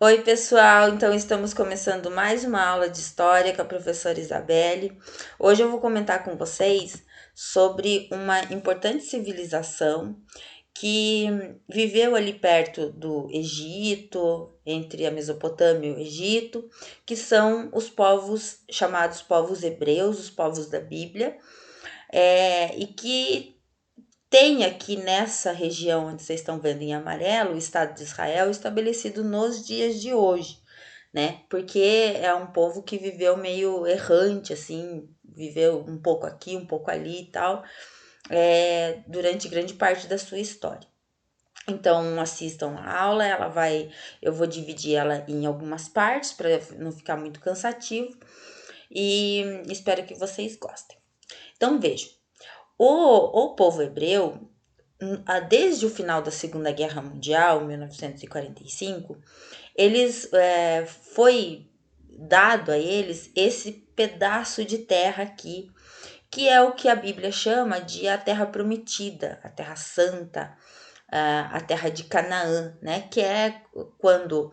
Oi, pessoal! Então, estamos começando mais uma aula de história com a professora Isabelle. Hoje eu vou comentar com vocês sobre uma importante civilização que viveu ali perto do Egito, entre a Mesopotâmia e o Egito, que são os povos chamados povos hebreus, os povos da Bíblia, e que tem aqui nessa região onde vocês estão vendo em amarelo, o Estado de Israel estabelecido nos dias de hoje, né? Porque é um povo que viveu meio errante, assim, viveu um pouco aqui, um pouco ali e tal, durante grande parte da sua história. Então, assistam a aula, eu vou dividir ela em algumas partes para não ficar muito cansativo e espero que vocês gostem. Então, vejam, o povo hebreu, desde o final da Segunda Guerra Mundial, 1945, foi dado a eles esse pedaço de terra aqui, que é o que a Bíblia chama de a terra prometida, a terra santa, a terra de Canaã, né? Que é quando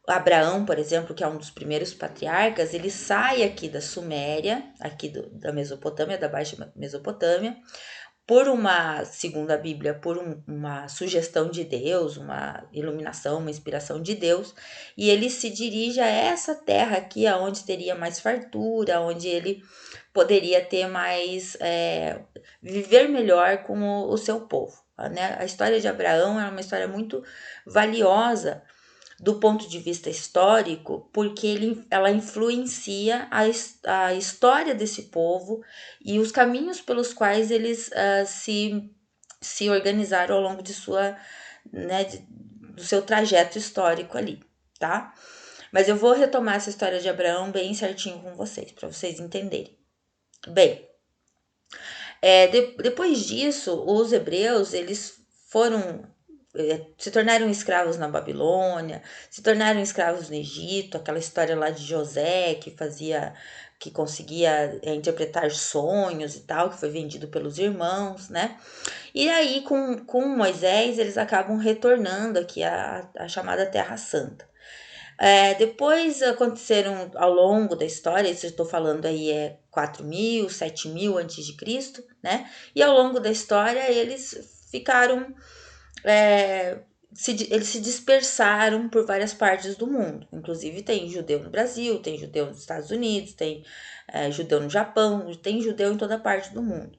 Abraão, por exemplo, que é um dos primeiros patriarcas, ele sai aqui da Suméria, aqui da Mesopotâmia, da Baixa Mesopotâmia, por uma, segundo a Bíblia, uma sugestão de Deus, uma iluminação, uma inspiração de Deus, e ele se dirige a essa terra aqui, onde teria mais fartura, onde ele poderia ter mais, viver melhor com o seu povo. Né? A história de Abraão é uma história muito valiosa do ponto de vista histórico, porque ela influencia a história desse povo e os caminhos pelos quais eles se organizaram ao longo de do seu trajeto histórico ali, tá? Mas eu vou retomar essa história de Abraão bem certinho com vocês, para vocês entenderem. Bem, depois disso, os hebreus, eles se tornaram escravos na Babilônia, se tornaram escravos no Egito, aquela história lá de José que conseguia interpretar sonhos e tal, que foi vendido pelos irmãos, né? E aí, com Moisés, eles acabam retornando aqui a chamada Terra Santa. Depois aconteceram ao longo da história, isso eu estou falando aí 4.000, 7.000 antes de Cristo, né? E ao longo da história eles ficaram, eles se dispersaram por várias partes do mundo. Inclusive tem judeu no Brasil, tem judeu nos Estados Unidos, tem judeu no Japão, tem judeu em toda parte do mundo.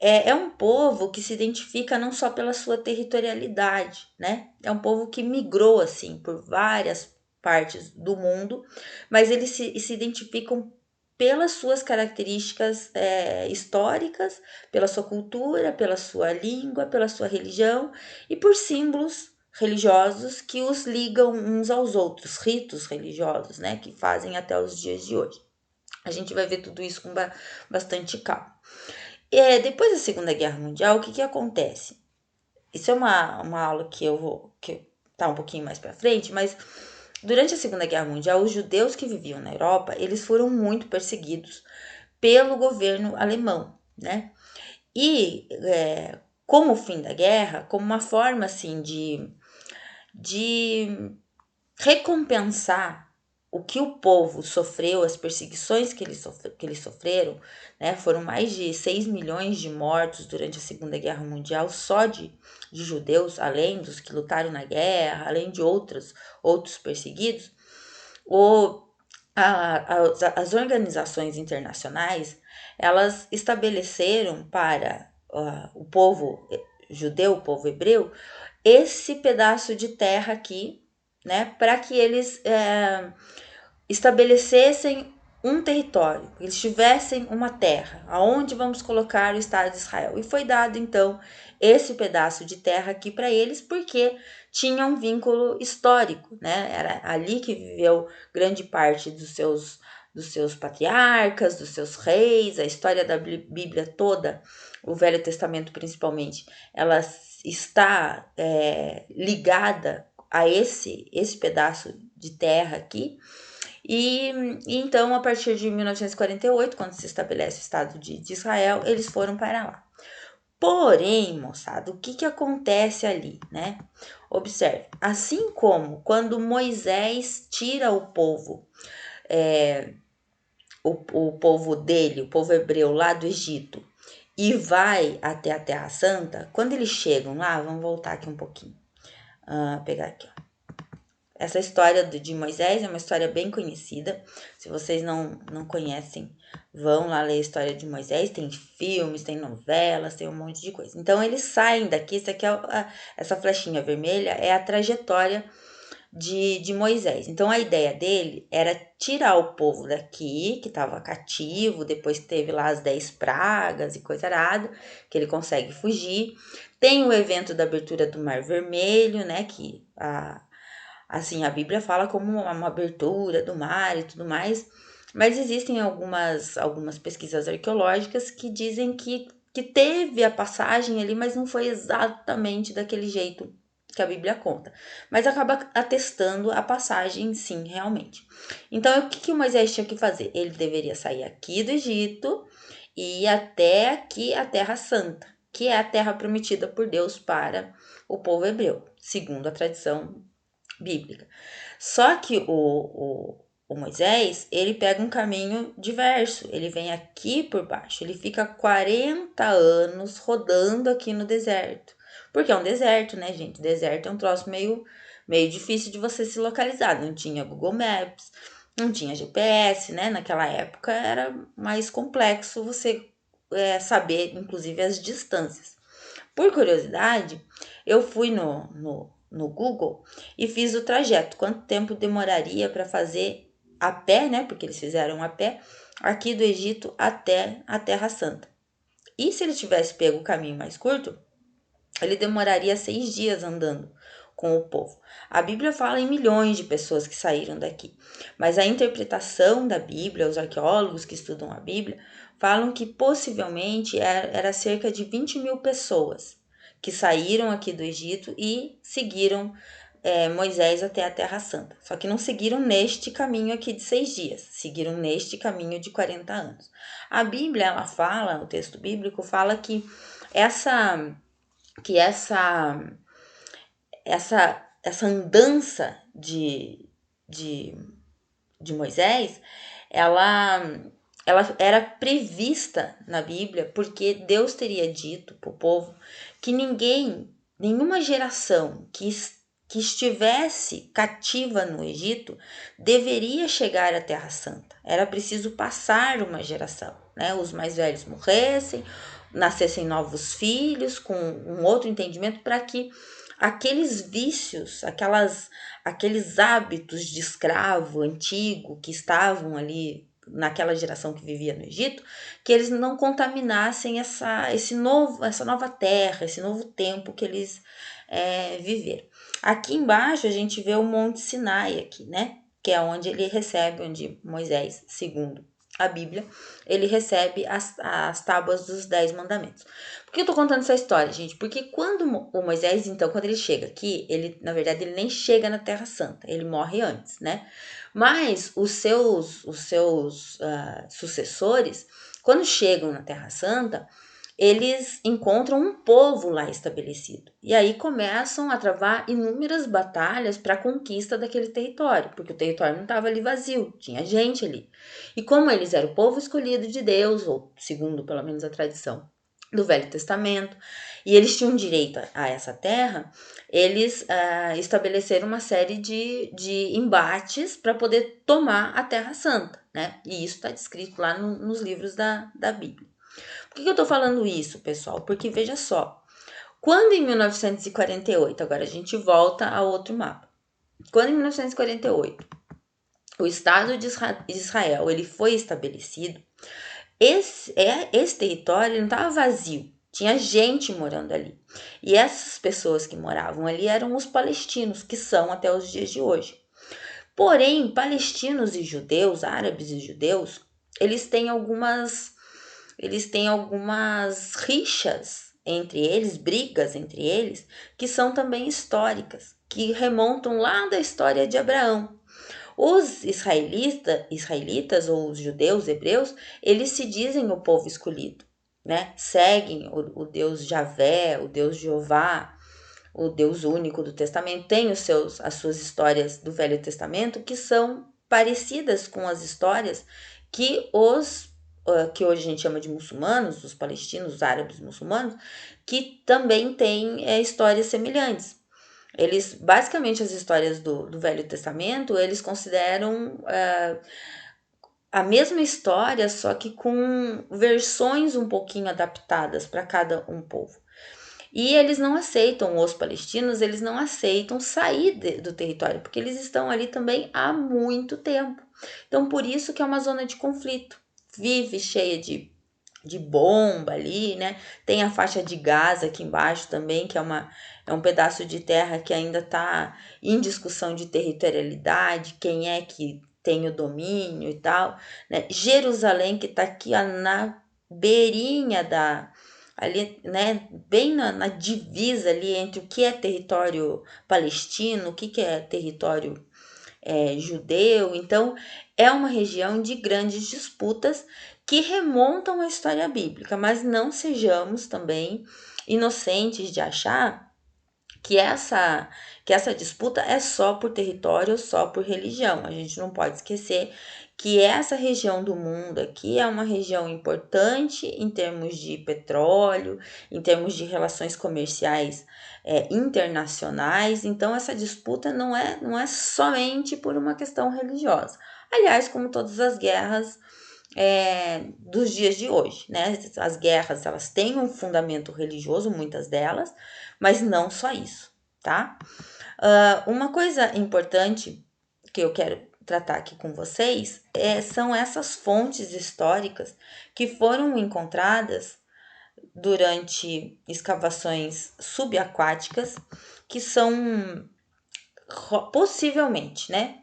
É um povo que se identifica não só pela sua territorialidade, né? É um povo que migrou, assim, por várias partes do mundo, mas eles se identificam pelas suas características históricas, pela sua cultura, pela sua língua, pela sua religião e por símbolos religiosos que os ligam uns aos outros, ritos religiosos, né? Que fazem até os dias de hoje. A gente vai ver tudo isso com bastante calma. Depois da Segunda Guerra Mundial, o que acontece? Isso é uma aula que tá um pouquinho mais para frente, mas durante a Segunda Guerra Mundial, os judeus que viviam na Europa, eles foram muito perseguidos pelo governo alemão, né? E como o fim da guerra, como uma forma assim de recompensar o que o povo sofreu, as perseguições que eles sofreram, né? Foram mais de 6 milhões de mortos durante a Segunda Guerra Mundial, só de judeus, além dos que lutaram na guerra, além de outros perseguidos. As organizações internacionais, elas estabeleceram para o povo judeu, o povo hebreu, esse pedaço de terra aqui, né, para que eles estabelecessem um território, eles tivessem uma terra, aonde vamos colocar o Estado de Israel. E foi dado, então, esse pedaço de terra aqui para eles, porque tinha um vínculo histórico, né? Era ali que viveu grande parte dos seus patriarcas, dos seus reis, a história da Bíblia toda, o Velho Testamento principalmente, ela está ligada a esse pedaço de terra aqui. E então, a partir de 1948, quando se estabelece o Estado de Israel, eles foram para lá. Porém, moçada, o que acontece ali, né? Observe, assim como quando Moisés tira o povo, o povo dele, o povo hebreu lá do Egito, e vai até a Terra Santa, quando eles chegam lá, vamos voltar aqui um pouquinho, pegar aqui, ó. Essa história de Moisés é uma história bem conhecida. Se vocês não conhecem, vão lá ler a história de Moisés. Tem filmes, tem novelas, tem um monte de coisa. Então, eles saem daqui. Isso aqui essa flechinha vermelha é a trajetória de Moisés. Então, a ideia dele era tirar o povo daqui, que estava cativo. Depois teve lá as 10 pragas e coisa arada, que ele consegue fugir. Tem o evento da abertura do Mar Vermelho, né? Que assim, a Bíblia fala como uma abertura do mar e tudo mais, mas existem algumas pesquisas arqueológicas que dizem que teve a passagem ali, mas não foi exatamente daquele jeito que a Bíblia conta. Mas acaba atestando a passagem, sim, realmente. Então, o que Moisés tinha que fazer? Ele deveria sair aqui do Egito e ir até aqui a Terra Santa, que é a terra prometida por Deus para o povo hebreu, segundo a tradição bíblica. Só que o Moisés, ele pega um caminho diverso, ele vem aqui por baixo, ele fica 40 anos rodando aqui no deserto, porque é um deserto, né, gente? Deserto é um troço meio difícil de você se localizar, não tinha Google Maps, não tinha GPS, né? Naquela época era mais complexo você saber, inclusive, as distâncias. Por curiosidade, eu fui no Google e fiz o trajeto. Quanto tempo demoraria para fazer a pé, né? Porque eles fizeram a pé, aqui do Egito até a Terra Santa. E se ele tivesse pego o caminho mais curto, ele demoraria 6 dias andando com o povo. A Bíblia fala em milhões de pessoas que saíram daqui, mas a interpretação da Bíblia, os arqueólogos que estudam a Bíblia, falam que possivelmente era cerca de 20 mil pessoas que saíram aqui do Egito e seguiram Moisés até a Terra Santa. Só que não seguiram neste caminho aqui de 6 dias, seguiram neste caminho de 40 anos. A Bíblia, ela fala, o texto bíblico fala que essa essa andança de Moisés, ela era prevista na Bíblia, porque Deus teria dito para o povo que nenhuma geração que estivesse cativa no Egito deveria chegar à Terra Santa. Era preciso passar uma geração, né? Os mais velhos morressem, nascessem novos filhos com um outro entendimento, para que aqueles vícios, aqueles hábitos de escravo antigo que estavam ali naquela geração que vivia no Egito, que eles não contaminassem essa nova terra, esse novo tempo que eles viveram. Aqui embaixo a gente vê o Monte Sinai aqui, né? Que é onde ele recebe, onde Moisés, segundo a Bíblia, ele recebe as tábuas dos 10 mandamentos. Por que eu tô contando essa história, gente? Porque quando o Moisés, então, quando ele chega aqui, ele, na verdade, ele nem chega na Terra Santa, ele morre antes, né? Mas os seus sucessores, quando chegam na Terra Santa, eles encontram um povo lá estabelecido. E aí começam a travar inúmeras batalhas para a conquista daquele território, porque o território não estava ali vazio, tinha gente ali. E como eles eram o povo escolhido de Deus, ou segundo pelo menos a tradição do Velho Testamento, e eles tinham direito a essa terra, eles estabeleceram uma série de embates para poder tomar a Terra Santa, né? E isso está descrito lá nos livros da Bíblia. Por que eu tô falando isso, pessoal? Porque veja só, quando em 1948, agora a gente volta a outro mapa. Quando em 1948 o Estado de Israel ele foi estabelecido, esse território não estava vazio, tinha gente morando ali. E essas pessoas que moravam ali eram os palestinos, que são até os dias de hoje. Porém, palestinos e judeus, árabes e judeus, eles têm algumas rixas entre eles, brigas entre eles, que são também históricas, que remontam lá da história de Abraão. Os israelitas ou os judeus, hebreus, eles se dizem o povo escolhido, né? Seguem o Deus Javé, o Deus Jeová, o Deus único do Testamento, tem as suas histórias do Velho Testamento que são parecidas com as histórias que que hoje a gente chama de muçulmanos, os palestinos, os árabes muçulmanos, que também têm histórias semelhantes. Eles, basicamente, as histórias do Velho Testamento, eles consideram a mesma história, só que com versões um pouquinho adaptadas para cada um povo. E eles não aceitam, os palestinos, eles não aceitam sair do território, porque eles estão ali também há muito tempo. Então, por isso que é uma zona de conflito. Vive cheia de bomba ali, né? Tem a faixa de Gaza aqui embaixo também, que é um pedaço de terra que ainda está em discussão de territorialidade, quem é que tem o domínio e tal, né? Jerusalém, que está aqui ó, na beirinha ali, né, bem na divisa ali entre o que é território palestino, o que é território judeu. Então, é uma região de grandes disputas que remontam à história bíblica, mas não sejamos também inocentes de achar que essa disputa é só por território, só por religião. A gente não pode esquecer que essa região do mundo aqui é uma região importante em termos de petróleo, em termos de relações comerciais internacionais. Então, essa disputa não é somente por uma questão religiosa. Aliás, como todas as guerras dos dias de hoje, né? As guerras, elas têm um fundamento religioso, muitas delas, mas não só isso, tá? Uma coisa importante que eu quero tratar aqui com vocês são essas fontes históricas que foram encontradas durante escavações subaquáticas, que são possivelmente, né?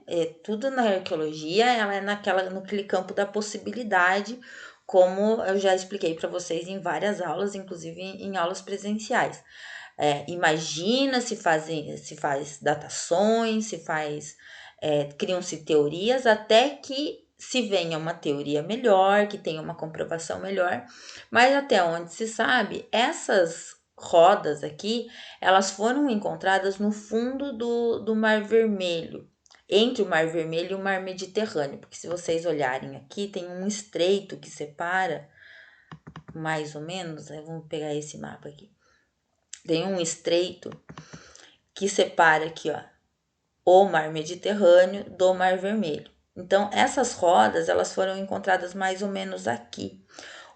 Tudo na arqueologia, ela é naquele campo da possibilidade, como eu já expliquei para vocês em várias aulas, inclusive em aulas presenciais. Imagina se faz datações, criam-se teorias até que se venha uma teoria melhor, que tenha uma comprovação melhor, mas até onde se sabe, essas rodas aqui, elas foram encontradas no fundo do Mar Vermelho, entre o Mar Vermelho e o Mar Mediterrâneo, porque se vocês olharem aqui, tem um estreito que separa, mais ou menos, vamos pegar esse mapa aqui, tem um estreito que separa aqui, ó, o Mar Mediterrâneo do Mar Vermelho. Então, essas rodas, elas foram encontradas mais ou menos aqui,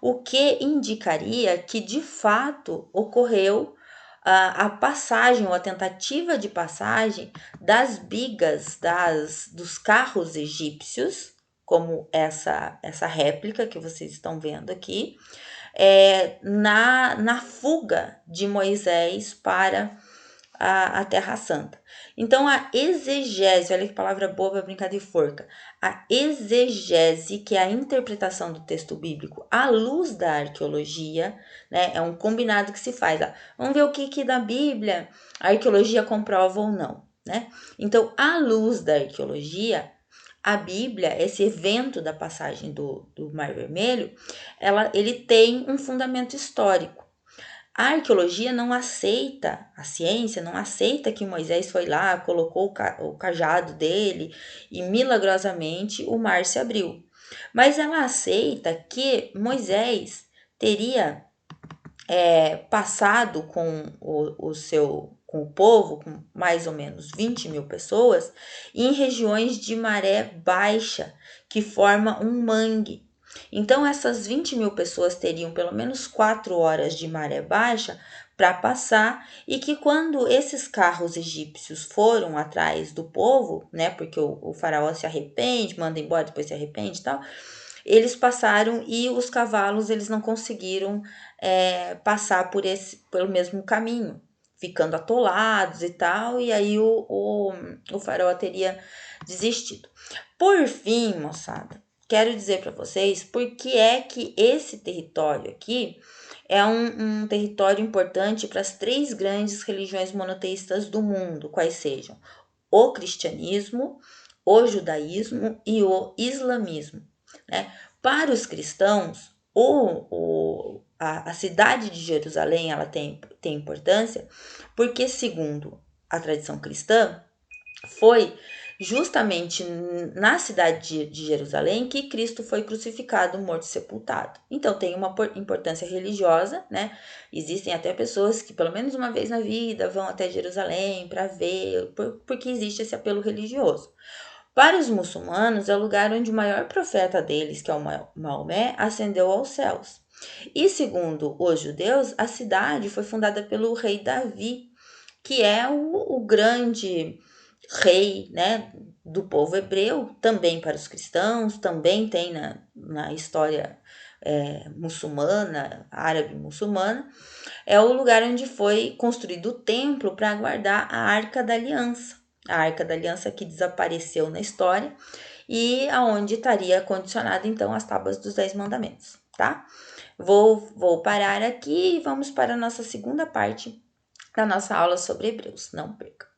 o que indicaria que, de fato, ocorreu a passagem, ou a tentativa de passagem das bigas dos carros egípcios, como essa réplica que vocês estão vendo aqui, na fuga de Moisés para a Terra Santa. Então, a exegese, olha que palavra boa para brincar de forca, a exegese, que é a interpretação do texto bíblico à luz da arqueologia, né, é um combinado que se faz. Vamos ver o que da Bíblia a arqueologia comprova ou não, né? Então, à luz da arqueologia, a Bíblia, esse evento da passagem do Mar Vermelho, ele tem um fundamento histórico. A arqueologia não aceita, a ciência não aceita que Moisés foi lá, colocou o cajado dele e milagrosamente o mar se abriu. Mas ela aceita que Moisés teria passado com com o povo, com mais ou menos 20 mil pessoas, em regiões de maré baixa, que forma um mangue. Então, essas 20 mil pessoas teriam pelo menos 4 horas de maré baixa para passar, e que quando esses carros egípcios foram atrás do povo, né, porque o faraó se arrepende, manda embora, depois se arrepende e tal, eles passaram e os cavalos eles não conseguiram passar pelo mesmo caminho, ficando atolados e tal, e aí o faraó teria desistido. Por fim, moçada, quero dizer para vocês por que é que esse território aqui é um território importante para as 3 grandes religiões monoteístas do mundo, quais sejam o cristianismo, o judaísmo e o islamismo, né? Para os cristãos, a cidade de Jerusalém ela tem importância porque, segundo a tradição cristã, foi justamente na cidade de Jerusalém que Cristo foi crucificado, morto e sepultado. Então tem uma importância religiosa, né? Existem até pessoas que pelo menos uma vez na vida vão até Jerusalém para ver, porque existe esse apelo religioso. Para os muçulmanos, é o lugar onde o maior profeta deles, que é o Maomé, ascendeu aos céus. E segundo os judeus, a cidade foi fundada pelo rei Davi, que é o grande rei, né, do povo hebreu, também para os cristãos, também tem na história muçulmana, árabe muçulmana, é o lugar onde foi construído o templo para guardar a Arca da Aliança. A Arca da Aliança que desapareceu na história e aonde estaria condicionado então as tábuas dos 10 mandamentos, tá? Vou parar aqui e vamos para a nossa segunda parte da nossa aula sobre Hebreus. Não perca!